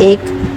1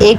1